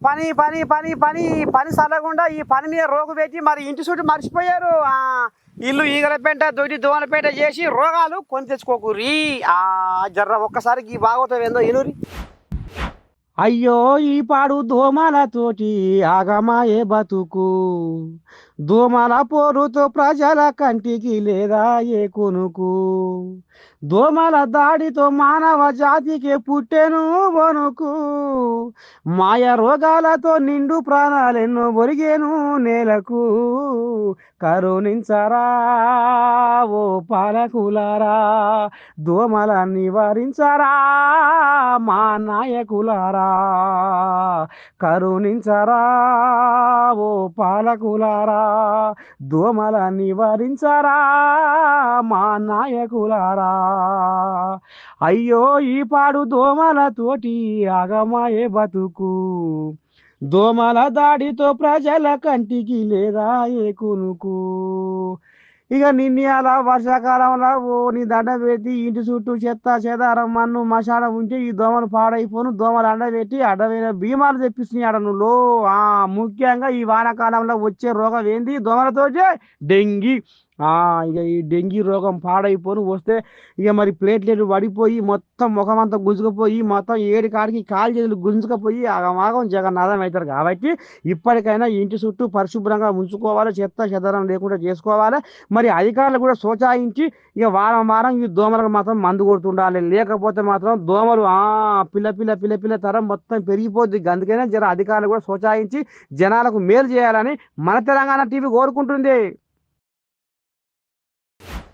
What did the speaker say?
పని పని పని పని పని సరకుండా ఈ పని మీద రోగు పెట్టి మరి ఇంటి చుట్టూ మర్చిపోయారు. ఇల్లు ఈగల పెంట దొడ్డి దోమల పెంట చేసి రోగాలు కొని తెచ్చుకోకుర్రి. జర్ర ఒక్కసారికి ఈ భాగవతం ఏందో ఎనురి. అయ్యో ఈ పాడు దోమలతోటి ఆగమాయే బతుకు, దోమల పోరుతో ప్రజల కంటికి లేదా ఏ కొనుకు, దోమల దాడితో మానవ జాతికి పుట్టెను వణుకు, మాయ రోగాలతో నిండు ప్రాణాలెన్నో ఒరిగేను నేలకు, కరుణించరా ఓ పాలకులారా, దోమల నివారించరా మా నాయకులారా, కరుణించరా ఓ పాలకులారా, దోమల నివారించరా మా నాయకులారా. అయ్యో ఈ పాడు దోమలతోటి ఆగమాయే బతుకు, దోమల దాడితో ప్రజల కంటికి లేదా ఏ కునుకు. ఇక నిన్న అలా వర్షాకాలంలో నీ దండ పెట్టి ఇంటి చుట్టూ చెత్త చెదారం మన్ను మశానం ఉంటే ఈ దోమలు పాడైపోను, దోమలు అండబెట్టి అడ్డమైన బీమాలు తెప్పిస్తున్నాయి ఆడ నువ్వు. ముఖ్యంగా ఈ వానాకాలంలో వచ్చే రోగం ఏంది? దోమలతోటే డెంగీ. ఇక ఈ డెంగీ రోగం పాడైపోను వస్తే ఇక మరి ప్లేట్లెట్లు పడిపోయి మొత్తం ముఖం అంతా గుంజుకుపోయి మొత్తం ఏడు కాడికి కాలు చేతులు గుంజుకపోయి ఆగమాగం జగన్నాథం అవుతారు. కాబట్టి ఇప్పటికైనా ఇంటి చుట్టూ పరిశుభ్రంగా ఉంచుకోవాలి, చెత్త చెదరం లేకుండా చేసుకోవాలి. మరి అధికారులు కూడా సోచాయించి ఇక వారం వారం ఈ దోమలకు మాత్రం మందు కొడుతుండాలి. లేకపోతే మాత్రం దోమలు పిల్ల పిల్ల పిల్ల పిల్ల తరం మొత్తం పెరిగిపోద్ది. అందుకనే జర అధికారులు కూడా సోచాయించి జనాలకు మేలు చేయాలని మన తెలంగాణ టీవీ కోరుకుంటుంది.